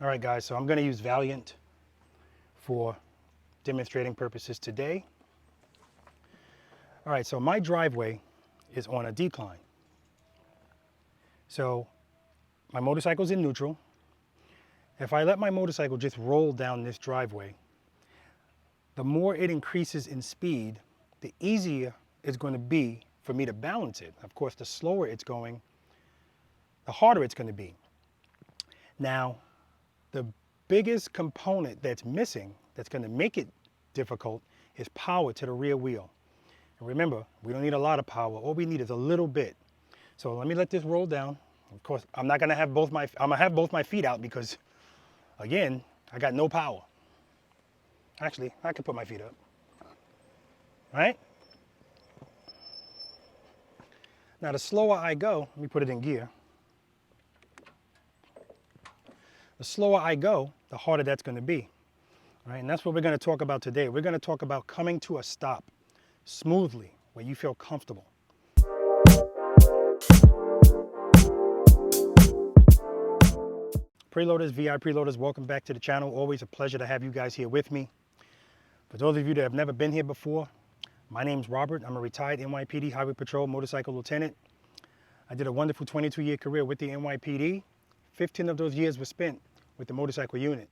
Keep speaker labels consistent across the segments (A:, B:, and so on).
A: All right, guys, so I'm going to use Valiant for demonstrating purposes today. All right, so my driveway is on a decline. So my motorcycle's in neutral. If I let my motorcycle just roll down this driveway, the more it increases in speed, the easier it's going to be for me to balance it. Of course, the slower it's going, the harder it's going to be. Now, the biggest component that's missing, that's going to make it difficult, is power to the rear wheel. And remember, we don't need a lot of power. All we need is a little bit. So let me let this roll down. Of course, I'm gonna have both my feet out because, again, I got no power. Actually, I can put my feet up. All right? Now, the slower I go, let me put it in gear. The slower I go, the harder that's going to be. All right? And that's what we're going to talk about today. We're going to talk about coming to a stop smoothly, where you feel comfortable. Preloaders, V.I.Preloaders, welcome back to the channel. Always a pleasure to have you guys here with me. For those of you that have never been here before, my name's Robert. I'm a retired NYPD Highway Patrol motorcycle lieutenant. I did a wonderful 22-year career with the NYPD. 15 of those years were spent with the motorcycle unit.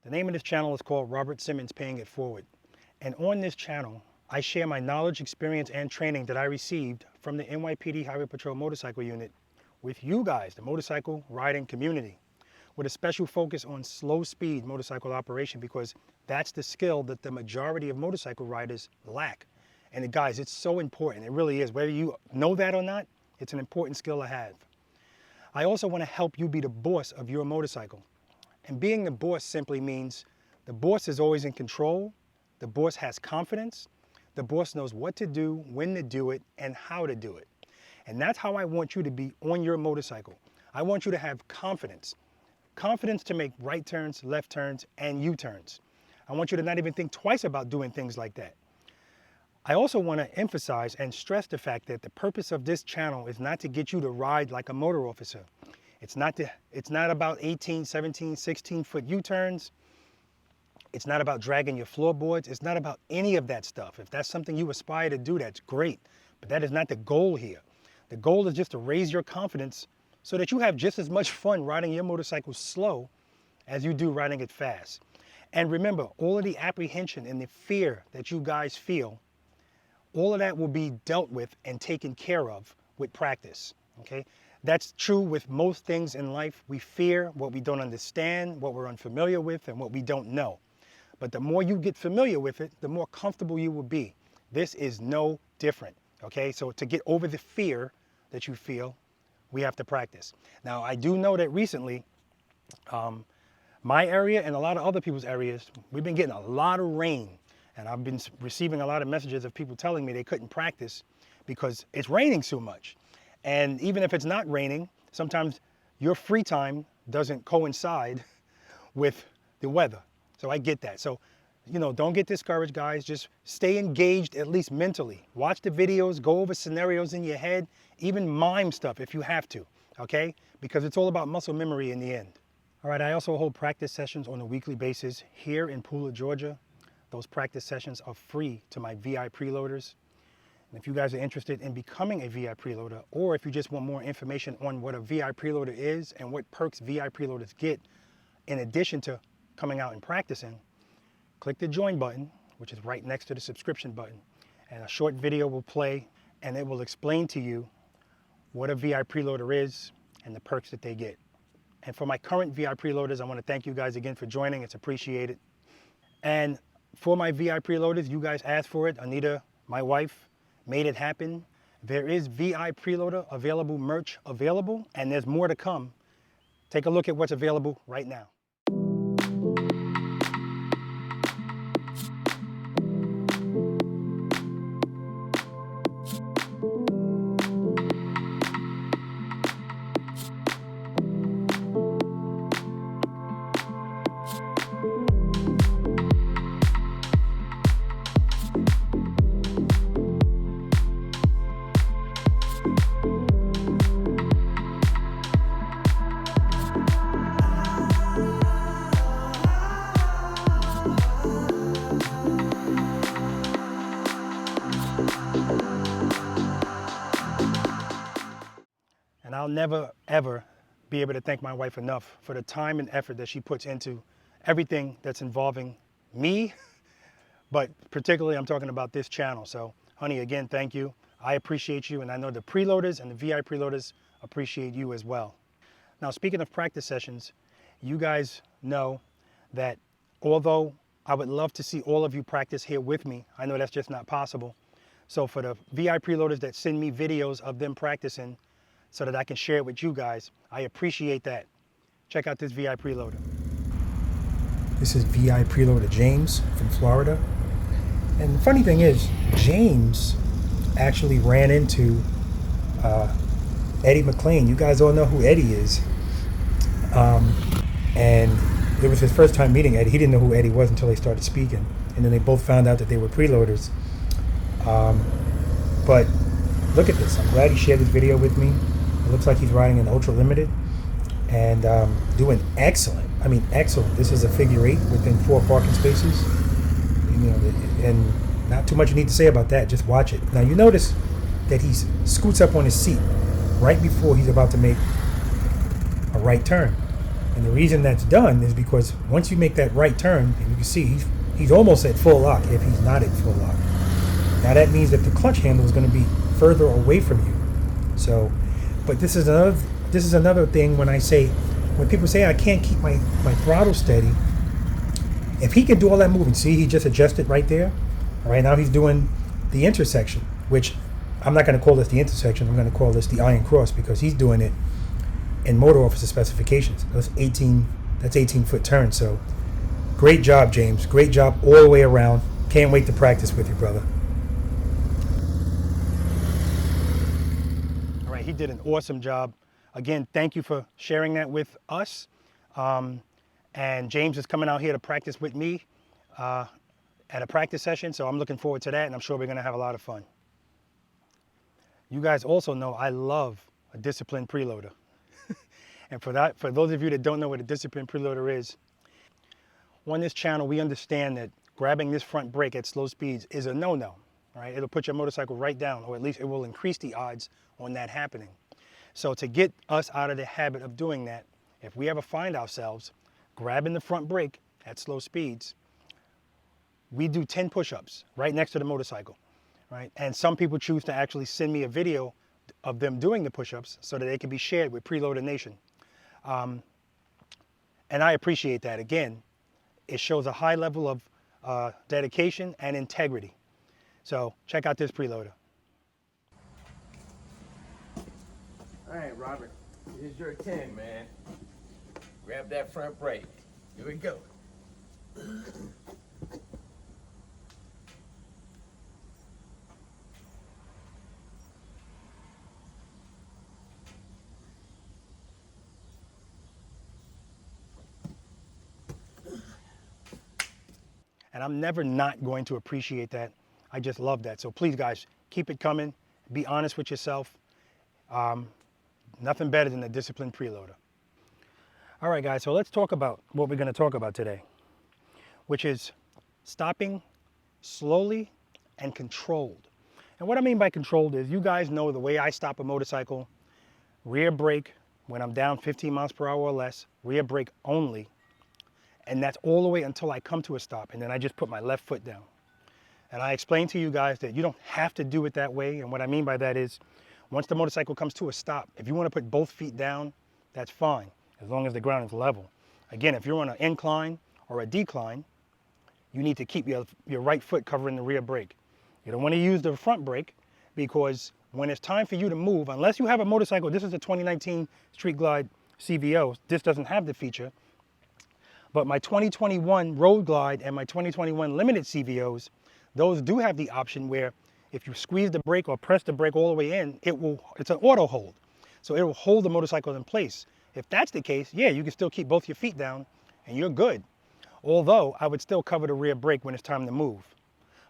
A: The name of this channel is called Robert Simmons Paying It Forward. And on this channel, I share my knowledge, experience, and training that I received from the NYPD Highway Patrol Motorcycle Unit with you guys, the motorcycle riding community, with a special focus on slow speed motorcycle operation, because that's the skill that the majority of motorcycle riders lack. And guys, it's so important. It really is. Whether you know that or not, it's an important skill to have. I also want to help you be the boss of your motorcycle. And being the boss simply means the boss is always in control, the boss has confidence, the boss knows what to do, when to do it, and how to do it. And that's how I want you to be on your motorcycle. I want you to have confidence. Confidence to make right turns, left turns, and U-turns. I want you to not even think twice about doing things like that. I also want to emphasize and stress the fact that the purpose of this channel is not to get you to ride like a motor officer. It's not about 18, 17, 16-foot U-turns. It's not about dragging your floorboards. It's not about any of that stuff. If that's something you aspire to do, that's great. But that is not the goal here. The goal is just to raise your confidence so that you have just as much fun riding your motorcycle slow as you do riding it fast. And remember, all of the apprehension and the fear that you guys feel, all of that will be dealt with and taken care of with practice, okay? That's true with most things in life. We fear what we don't understand, what we're unfamiliar with, and what we don't know. But the more you get familiar with it, the more comfortable you will be. This is no different, okay? So to get over the fear that you feel, we have to practice. Now, I do know that recently, my area and a lot of other people's areas, we've been getting a lot of rain. And I've been receiving a lot of messages of people telling me they couldn't practice because it's raining so much. And even if it's not raining, sometimes your free time doesn't coincide with the weather. So I get that. So, you know, don't get discouraged, guys. Just stay engaged, at least mentally. Watch the videos, go over scenarios in your head, even mime stuff if you have to, okay? Because it's all about muscle memory in the end. All right, I also hold practice sessions on a weekly basis here in Pooler, Georgia. Those practice sessions are free to my V.I.Preloaders. And if you guys are interested in becoming a V.I.Preloader, or if you just want more information on what a V.I.Preloader is and what perks V.I.Preloaders get, in addition to coming out and practicing, click the join button, which is right next to the subscription button. And a short video will play, and it will explain to you what a V.I.Preloader is and the perks that they get. And for my current V.I.Preloaders, I want to thank you guys again for joining. It's appreciated. And for my V.I.Preloaders, you guys asked for it. Anita, my wife, made it happen. There is VI Preloader available, merch available, and there's more to come. Take a look at what's available right now. And I'll never, ever be able to thank my wife enough for the time and effort that she puts into everything that's involving me, but particularly I'm talking about this channel. So, honey, again, thank you. I appreciate you, and I know the preloaders and the VI preloaders appreciate you as well. Now, speaking of practice sessions, you guys know that although I would love to see all of you practice here with me, I know that's just not possible. So for the VI preloaders that send me videos of them practicing, so that I can share it with you guys, I appreciate that. Check out this VI Preloader. This is VI Preloader James from Florida. And the funny thing is, James actually ran into Eddie McLean. You guys all know who Eddie is. And it was his first time meeting Eddie. He didn't know who Eddie was until they started speaking. And then they both found out that they were preloaders. But look at this. I'm glad he shared this video with me. It looks like he's riding an ultra limited and doing excellent. I mean, excellent. This is a figure 8 within 4 parking spaces. You know, and not too much you need to say about that. Just watch it. Now you notice that he scoots up on his seat right before he's about to make a right turn. And the reason that's done is because once you make that right turn, and you can see he's almost at full lock if he's not at full lock. Now that means that the clutch handle is going to be further away from you. So, but this is another thing when people say I can't keep my throttle steady. If he can do all that moving, see, he just adjusted right there. All right, now he's doing the intersection, which I'm not going to call this the intersection. I'm going to call this the iron cross because he's doing it in motor officer specifications. That's 18-foot turn. So great job, James. Great job all the way around. Can't wait to practice with you, brother. All right, he did an awesome job. Again, thank you for sharing that with us. And James is coming out here to practice with me at a practice session, so I'm looking forward to that, and I'm sure we're going to have a lot of fun. You guys also know I love a disciplined preloader. And for those of you that don't know what a disciplined preloader is, on this channel we understand that grabbing this front brake at slow speeds is a no-no. Right? It'll put your motorcycle right down, or at least it will increase the odds on that happening. So to get us out of the habit of doing that, if we ever find ourselves grabbing the front brake at slow speeds, we do 10 push-ups right next to the motorcycle, right? And some people choose to actually send me a video of them doing the push-ups so that they can be shared with Preloader Nation. And I appreciate that. Again, it shows a high level of dedication and integrity. So check out this preloader.
B: All right, Robert, here's your 10, man. Grab that front brake. Here we go.
A: And I'm never not going to appreciate that. I just love that. So please, guys, keep it coming. Be honest with yourself. Nothing better than a disciplined preloader. All right, guys, so let's talk about what we're going to talk about today, which is stopping slowly and controlled. And what I mean by controlled is, you guys know the way I stop a motorcycle: rear brake when I'm down 15 miles per hour or less, rear brake only. And that's all the way until I come to a stop, and then I just put my left foot down. And I explained to you guys that you don't have to do it that way. And what I mean by that is, once the motorcycle comes to a stop, if you want to put both feet down, that's fine, as long as the ground is level. Again, if you're on an incline or a decline, you need to keep your right foot covering the rear brake. You don't want to use the front brake because when it's time for you to move, unless you have a motorcycle, this is a 2019 Street Glide CVO, this doesn't have the feature, but my 2021 Road Glide and my 2021 Limited CVOs, those do have the option where if you squeeze the brake or press the brake all the way in, it's an auto hold. So it will hold the motorcycle in place. If that's the case, yeah, you can still keep both your feet down and you're good. Although I would still cover the rear brake when it's time to move.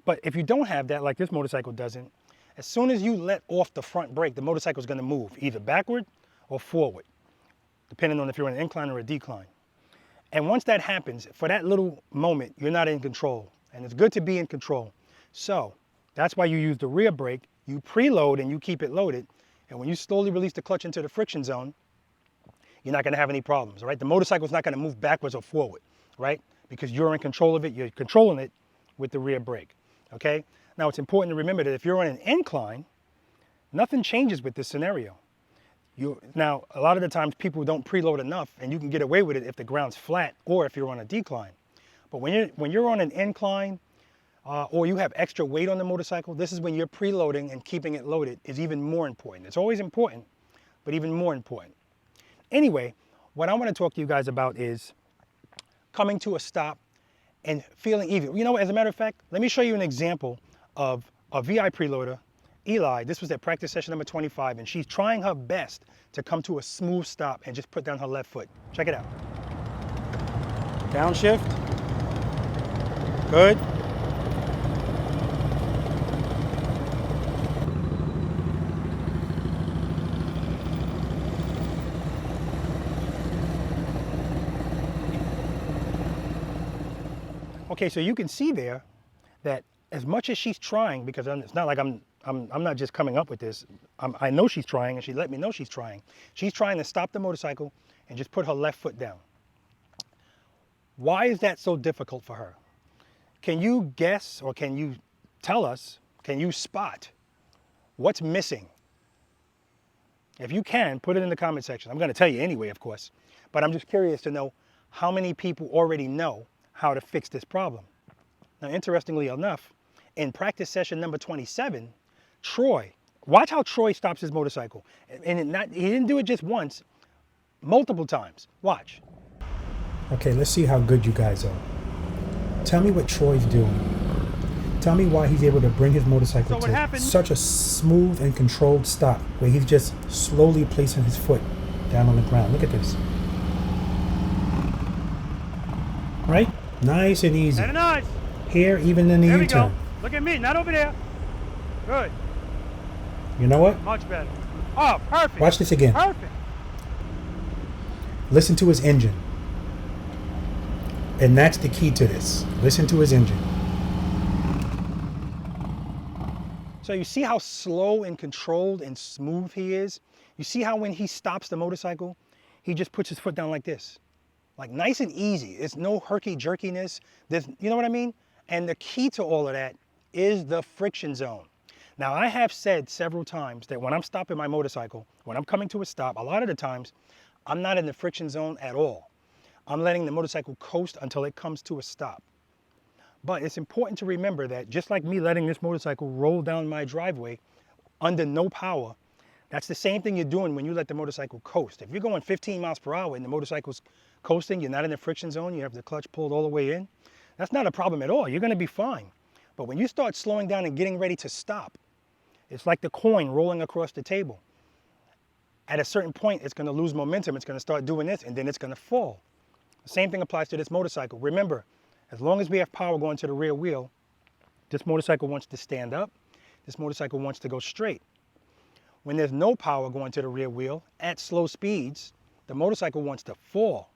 A: But if you don't have that, like this motorcycle doesn't, as soon as you let off the front brake, the motorcycle is going to move either backward or forward, depending on if you're in an incline or a decline. And once that happens, for that little moment, you're not in control. And it's good to be in control. So that's why you use the rear brake, you preload and you keep it loaded. And when you slowly release the clutch into the friction zone, you're not going to have any problems, right? The motorcycle's not going to move backwards or forward, right? Because you're in control of it, you're controlling it with the rear brake, okay? Now it's important to remember that if you're on an incline, nothing changes with this scenario. Now, a lot of the times people don't preload enough and you can get away with it if the ground's flat or if you're on a decline. But when you're on an incline or you have extra weight on the motorcycle, this is when you're preloading and keeping it loaded is even more important. It's always important, but even more important. Anyway, what I want to talk to you guys about is coming to a stop and feeling even. You know, as a matter of fact, let me show you an example of a V.I.Preloader, Eli. This was at practice session number 25, and she's trying her best to come to a smooth stop and just put down her left foot. Check it out. Downshift. Good. Okay, so you can see there that as much as she's trying, because it's not like I'm not just coming up with this. I know she's trying, and she let me know she's trying. She's trying to stop the motorcycle and just put her left foot down. Why is that so difficult for her? Can you guess, or can you tell us, can you spot what's missing? If you can, put it in the comment section. I'm going to tell you anyway, of course, but I'm just curious to know how many people already know how to fix this problem. Now, interestingly enough, in practice session number 27, Troy, watch how Troy stops his motorcycle. And he didn't do it just once, multiple times. Watch.
C: Okay, let's see how good you guys are. Tell me what Troy's doing. Tell me why he's able to bring his motorcycle to such a smooth and controlled stop where he's just slowly placing his foot down on the ground. Look at this. Right? Nice and easy.
A: Very nice.
C: Here, even in the
A: There we
C: U-turn.
A: go. Look at me, not over there. Good.
C: You know what?
A: Much better. Oh, perfect.
C: Watch this again.
A: Perfect.
C: Listen to his engine. And that's the key to this. Listen to his engine.
A: So you see how slow and controlled and smooth he is? You see how when he stops the motorcycle, he just puts his foot down like this. Like nice and easy. It's no herky-jerkiness. You know what I mean? And the key to all of that is the friction zone. Now, I have said several times that when I'm stopping my motorcycle, when I'm coming to a stop, a lot of the times, I'm not in the friction zone at all. I'm letting the motorcycle coast until it comes to a stop. But it's important to remember that just like me letting this motorcycle roll down my driveway under no power, that's the same thing you're doing when you let the motorcycle coast. If you're going 15 miles per hour and the motorcycle's coasting, you're not in the friction zone, you have the clutch pulled all the way in, that's not a problem at all. You're going to be fine. But when you start slowing down and getting ready to stop, it's like the coin rolling across the table. At a certain point, it's going to lose momentum. It's going to start doing this, and then it's going to fall. The same thing applies to this motorcycle. Remember, as long as we have power going to the rear wheel, this motorcycle wants to stand up. This motorcycle wants to go straight. When there's no power going to the rear wheel at slow speeds, the motorcycle wants to fall.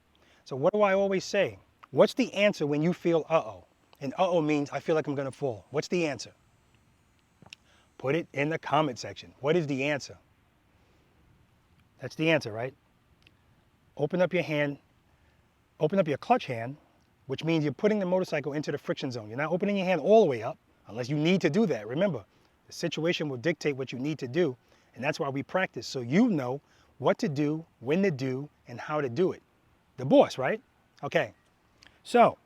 A: So what do I always say? What's the answer when you feel uh-oh? And uh-oh means I feel like I'm going to fall. What's the answer? Put it in the comment section. What is the answer? That's the answer, right? Open up your hand. Open up your clutch hand, which means you're putting the motorcycle into the friction zone. You're not opening your hand all the way up unless you need to do that. Remember, the situation will dictate what you need to do, and that's why we practice, so you know what to do, when to do, and how to do it. The boss, right? Okay, so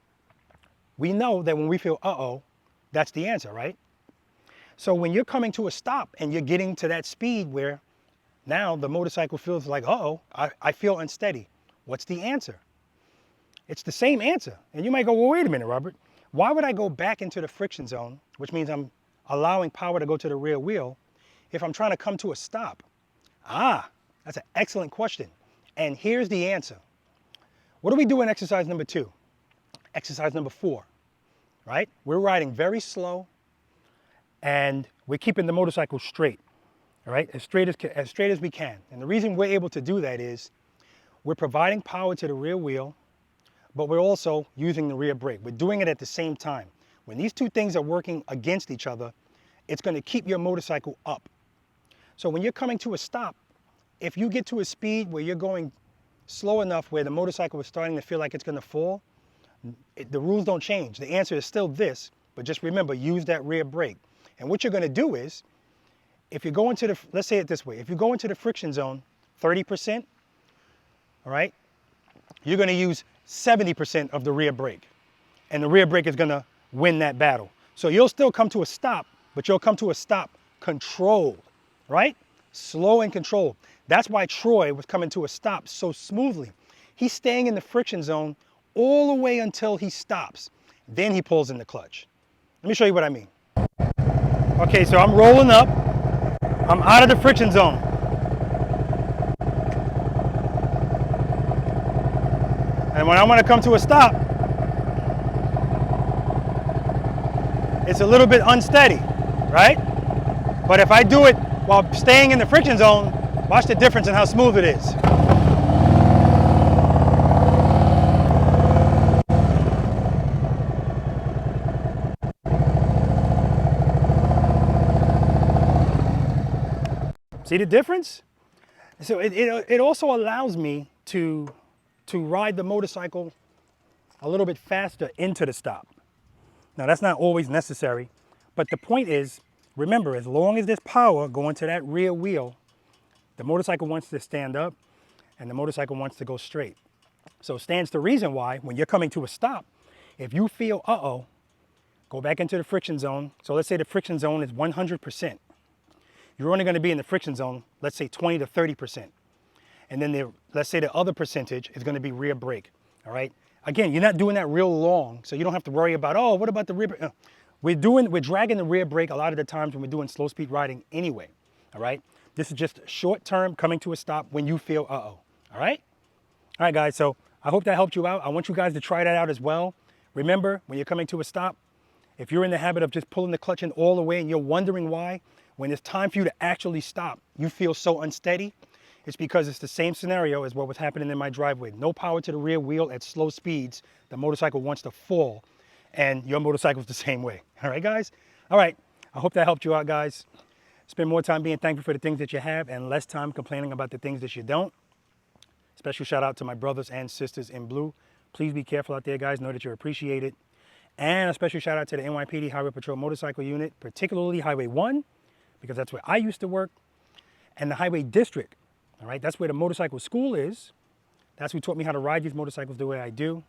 A: we know that when we feel uh-oh, that's the answer, right? So when you're coming to a stop and you're getting to that speed where now the motorcycle feels like, uh-oh, I feel unsteady. What's the answer? It's the same answer. And you might go, well, wait a minute, Robert. Why would I go back into the friction zone, which means I'm allowing power to go to the rear wheel, if I'm trying to come to a stop? Ah, that's an excellent question. And here's the answer. What do we do in exercise number 2? Exercise number 4, right? We're riding very slow and we're keeping the motorcycle straight, all right? As straight as we can. And the reason we're able to do that is we're providing power to the rear wheel, but we're also using the rear brake. We're doing it at the same time. When these two things are working against each other, it's going to keep your motorcycle up. So when you're coming to a stop, if you get to a speed where you're going slow enough where the motorcycle is starting to feel like it's going to fall, the rules don't change. The answer is still this, but just remember, use that rear brake. And what you're going to do is, if you go into the, let's say it this way, if you go into the friction zone 30%, all right, you're going to use 70% of the rear brake. And the rear brake is going to win that battle. So you'll still come to a stop, but you'll come to a stop controlled, right? Slow and controlled. That's why Troy was coming to a stop so smoothly. He's staying in the friction zone all the way until he stops. Then he pulls in the clutch. Let me show you what I mean. Okay, so I'm rolling up. I'm out of the friction zone. And when I want to come to a stop, it's a little bit unsteady, right? But if I do it while staying in the friction zone, watch the difference in how smooth it is. See the difference? So it also allows me to ride the motorcycle a little bit faster into the stop. Now that's not always necessary, but the point is, remember, as long as there's power going to that rear wheel, the motorcycle wants to stand up and the motorcycle wants to go straight. So stands to reason why when you're coming to a stop, if you feel, uh-oh, go back into the friction zone. So let's say the friction zone is 100%. You're only going to be in the friction zone, let's say 20 to 30%. And then let's say the other percentage is going to be rear brake, all right? Again, you're not doing that real long, so you don't have to worry about, oh, what about the rear brake? We're dragging the rear brake a lot of the times when we're doing slow speed riding anyway, all right? This is just short term coming to a stop when you feel, uh-oh, all right? All right, guys, so I hope that helped you out. I want you guys to try that out as well. Remember, when you're coming to a stop, if you're in the habit of just pulling the clutch in all the way and you're wondering why, when it's time for you to actually stop, you feel so unsteady, it's because it's the same scenario as what was happening in my driveway. No power to the rear wheel at slow speeds. The motorcycle wants to fall, and your motorcycle's the same way. All right, guys? All right, I hope that helped you out, guys. Spend more time being thankful for the things that you have and less time complaining about the things that you don't. Special shout out to my brothers and sisters in blue. Please be careful out there, guys. Know that you're appreciated. And a special shout out to the NYPD Highway Patrol Motorcycle Unit, particularly Highway 1, because that's where I used to work, and the Highway District. All right, that's where the motorcycle school is. That's who taught me how to ride these motorcycles the way I do.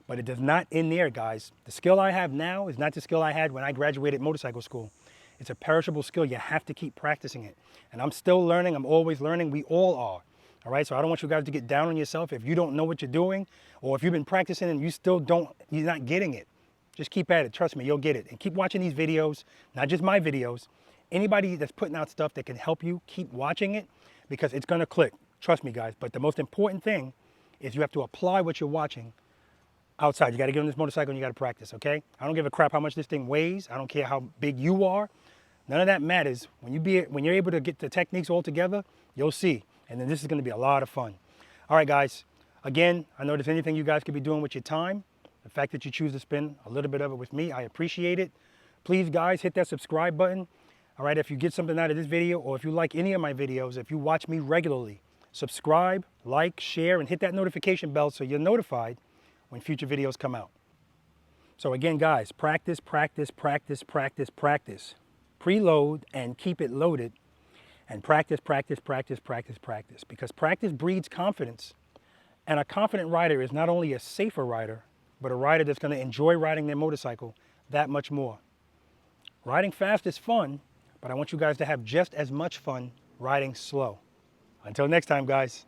A: But it does not end there, guys. The skill I have now is not the skill I had when I graduated motorcycle school. It's a perishable skill. You have to keep practicing it. And I'm still learning. I'm always learning. We all are. All right, so I don't want you guys to get down on yourself if you don't know what you're doing, or if you've been practicing and you're not getting it. Just keep at it. Trust me, you'll get it. And keep watching these videos, not just my videos. Anybody that's putting out stuff that can help you, keep watching it, because it's going to click. Trust me, guys. But the most important thing is you have to apply what you're watching outside. You got to get on this motorcycle and you got to practice, okay? I don't give a crap how much this thing weighs. I don't care how big you are. None of that matters. When you're able to get the techniques all together, you'll see. And then this is going to be a lot of fun. All right, guys. Again, I know there's anything you guys could be doing with your time. The fact that you choose to spend a little bit of it with me, I appreciate it. Please, guys, hit that subscribe button. All right, if you get something out of this video, or if you like any of my videos, if you watch me regularly, subscribe, like, share, and hit that notification bell so you're notified when future videos come out. So again, guys, practice, practice, practice, practice, practice. Preload and keep it loaded, and practice, practice, practice, practice, practice. Because practice breeds confidence, and a confident rider is not only a safer rider, but a rider that's going to enjoy riding their motorcycle that much more. Riding fast is fun, but I want you guys to have just as much fun riding slow. Until next time, guys.